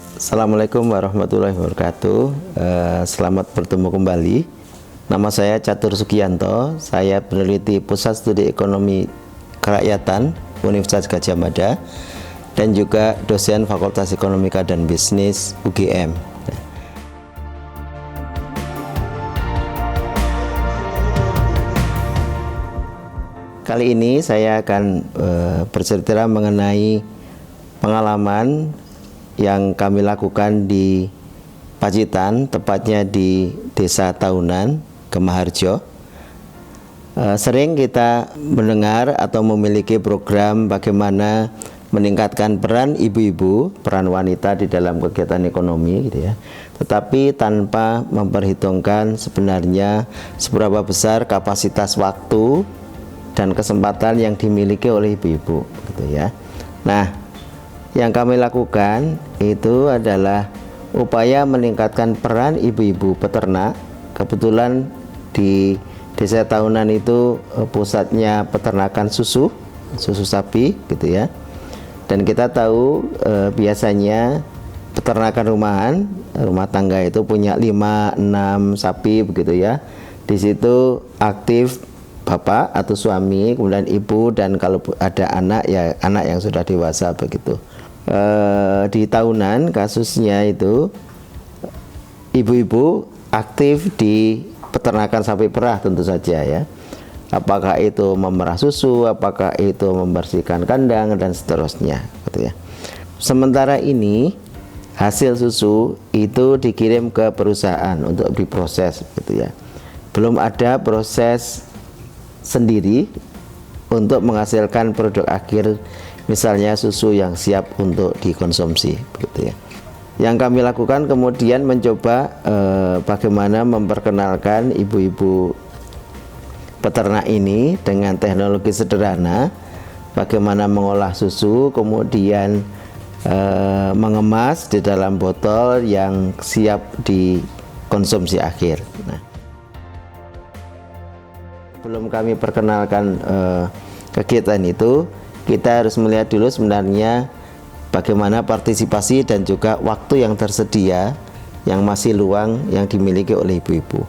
Assalamualaikum warahmatullahi wabarakatuh. Selamat bertemu kembali. Nama saya Catur Sugianto. Saya peneliti Pusat Studi Ekonomi Kerakyatan Universitas Gadjah Mada dan juga dosen Fakultas Ekonomika dan Bisnis UGM. Kali ini saya akan bercerita mengenai pengalaman yang kami lakukan di Pacitan, tepatnya di Desa Taunan, Gemaharjo. Sering kita mendengar atau memiliki program bagaimana meningkatkan peran ibu-ibu, peran wanita di dalam kegiatan ekonomi, gitu ya. Tetapi tanpa memperhitungkan sebenarnya seberapa besar kapasitas waktu dan kesempatan yang dimiliki oleh ibu-ibu, gitu ya. Nah, yang kami lakukan itu adalah upaya meningkatkan peran ibu-ibu peternak. Kebetulan di Desa Taunan itu pusatnya peternakan susu sapi, gitu ya. Dan kita tahu biasanya peternakan rumah tangga itu punya 5-6 sapi, begitu ya. Di situ aktif bapak atau suami, kemudian ibu, dan kalau ada anak ya anak yang sudah dewasa, begitu. Di Taunan kasusnya itu ibu-ibu aktif di peternakan sapi perah tentu saja ya. Apakah itu memerah susu, apakah itu membersihkan kandang dan seterusnya, gitu ya. Sementara ini hasil susu itu dikirim ke perusahaan untuk diproses, gitu ya. Belum ada proses sendiri untuk menghasilkan produk akhir, misalnya susu yang siap untuk dikonsumsi, begitu ya. Yang kami lakukan kemudian mencoba bagaimana memperkenalkan ibu-ibu peternak ini dengan teknologi sederhana, bagaimana mengolah susu, kemudian mengemas di dalam botol yang siap dikonsumsi akhir. Nah, belum kami perkenalkan kegiatan itu, kita harus melihat dulu sebenarnya bagaimana partisipasi dan juga waktu yang tersedia yang masih luang yang dimiliki oleh ibu-ibu.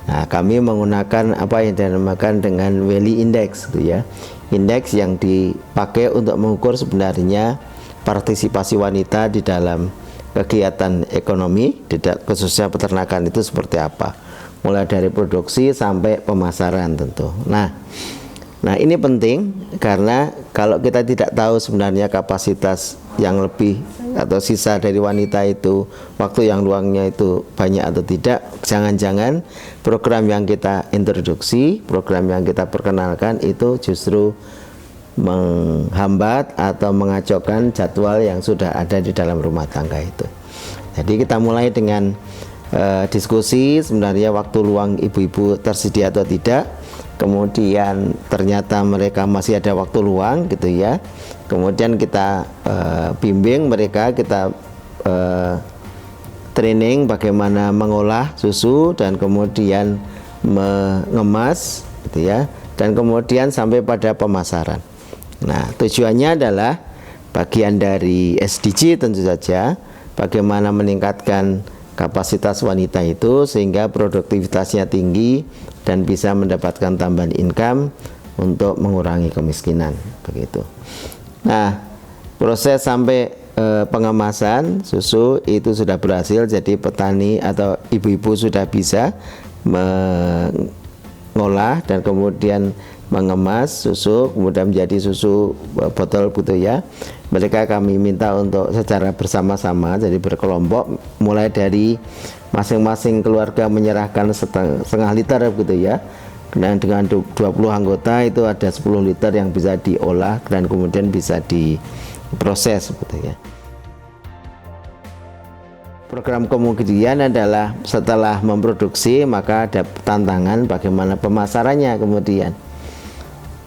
Nah, kami menggunakan apa yang dinamakan dengan Valley Index, gitu ya. Indeks yang dipakai untuk mengukur sebenarnya partisipasi wanita di dalam kegiatan ekonomi, khususnya peternakan itu seperti apa. Mulai dari produksi sampai pemasaran tentu. Nah ini penting karena kalau kita tidak tahu sebenarnya kapasitas yang lebih atau sisa dari wanita itu, waktu yang luangnya itu banyak atau tidak, jangan-jangan program yang kita introduksi, program yang kita perkenalkan itu justru menghambat atau mengacaukan jadwal yang sudah ada di dalam rumah tangga itu. Jadi kita mulai dengan diskusi sebenarnya waktu luang ibu-ibu tersedia atau tidak. Kemudian ternyata mereka masih ada waktu luang, gitu ya. Kemudian kita bimbing mereka, kita training bagaimana mengolah susu dan kemudian mengemas, gitu ya. Dan kemudian sampai pada pemasaran. Nah, tujuannya adalah bagian dari SDG tentu saja, bagaimana meningkatkan kapasitas wanita itu sehingga produktivitasnya tinggi dan bisa mendapatkan tambahan income untuk mengurangi kemiskinan, begitu. Nah, proses sampai pengemasan susu itu sudah berhasil, jadi petani atau ibu-ibu sudah bisa mengolah dan kemudian mengemas susu kemudian menjadi susu botol, gitu ya. Mereka kami minta untuk secara bersama-sama, jadi berkelompok, mulai dari masing-masing keluarga menyerahkan setengah liter, gitu ya. Dan dengan 20 anggota itu ada 10 liter yang bisa diolah dan kemudian bisa diproses, gitu ya. Program kemudian adalah setelah memproduksi maka ada tantangan bagaimana pemasarannya kemudian.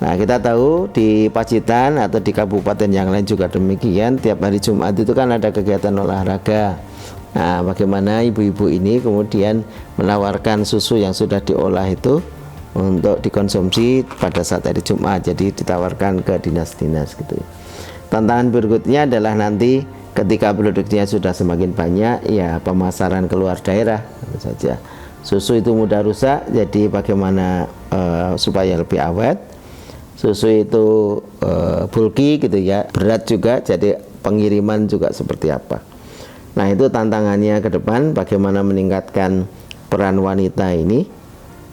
Nah, kita tahu di Pacitan atau di kabupaten yang lain juga demikian, tiap hari Jumat itu kan ada kegiatan olahraga. Nah, bagaimana ibu-ibu ini kemudian menawarkan susu yang sudah diolah itu untuk dikonsumsi pada saat hari Jumat, jadi ditawarkan ke dinas-dinas, gitu. Tantangan berikutnya adalah nanti ketika produknya sudah semakin banyak, ya pemasaran keluar daerah tentu saja. Susu itu mudah rusak, jadi bagaimana supaya lebih awet. Susu itu bulky gitu ya, berat juga, jadi pengiriman juga seperti apa. Nah, itu tantangannya ke depan, bagaimana meningkatkan peran wanita ini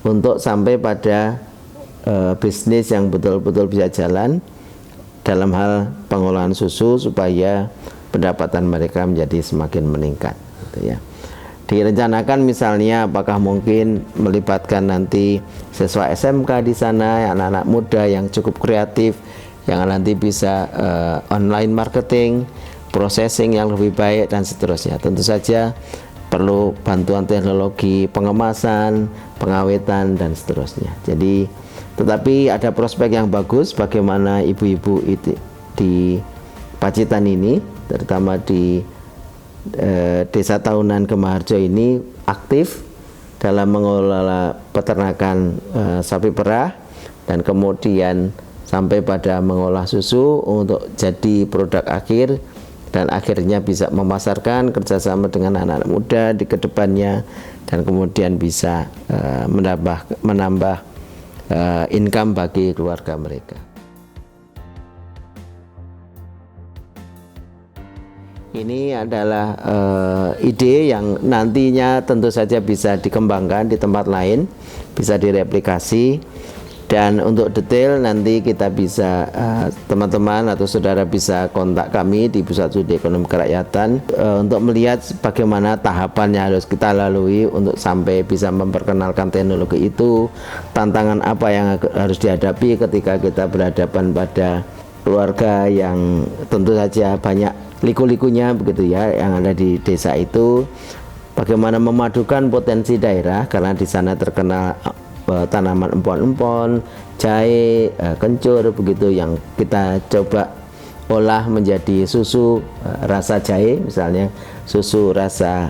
untuk sampai pada bisnis yang betul-betul bisa jalan dalam hal pengolahan susu supaya pendapatan mereka menjadi semakin meningkat gitu ya. Direncanakan misalnya apakah mungkin melibatkan nanti siswa SMK di sana, anak-anak muda yang cukup kreatif yang nanti bisa online marketing, processing yang lebih baik dan seterusnya. Tentu saja perlu bantuan teknologi pengemasan, pengawetan dan seterusnya. Jadi tetapi ada prospek yang bagus bagaimana ibu-ibu di Pacitan ini, terutama di Desa Tahunan Kemaharjo ini aktif dalam mengelola peternakan sapi perah dan kemudian sampai pada mengolah susu untuk jadi produk akhir dan akhirnya bisa memasarkan kerjasama dengan anak-anak muda di kedepannya dan kemudian bisa menambah income bagi keluarga mereka. Ini adalah ide yang nantinya tentu saja bisa dikembangkan di tempat lain, bisa direplikasi, dan untuk detail nanti kita bisa teman-teman atau saudara bisa kontak kami di Pusat Studi Ekonomi Kerakyatan untuk melihat bagaimana tahapan yang harus kita lalui untuk sampai bisa memperkenalkan teknologi itu, tantangan apa yang harus dihadapi ketika kita berhadapan pada keluarga yang tentu saja banyak liku-likunya begitu ya yang ada di desa itu, bagaimana memadukan potensi daerah karena di sana terkenal tanaman empon-empon, jahe, kencur begitu yang kita coba olah menjadi susu rasa jahe misalnya, susu rasa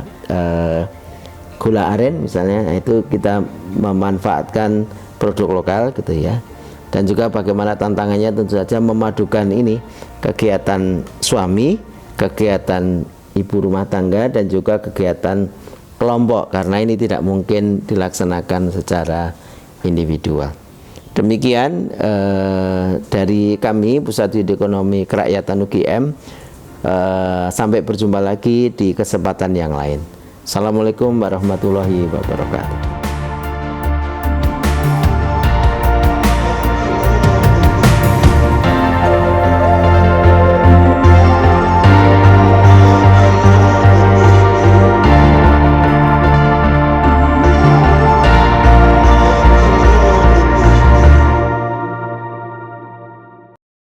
gula aren misalnya. Nah, itu kita memanfaatkan produk lokal gitu ya. Dan juga bagaimana tantangannya tentu saja memadukan ini kegiatan suami, kegiatan ibu rumah tangga dan juga kegiatan kelompok karena ini tidak mungkin dilaksanakan secara individual. Demikian dari kami Pusat Studi Ekonomi Kerakyatan UGM. Sampai berjumpa lagi di kesempatan yang lain. Assalamualaikum warahmatullahi wabarakatuh.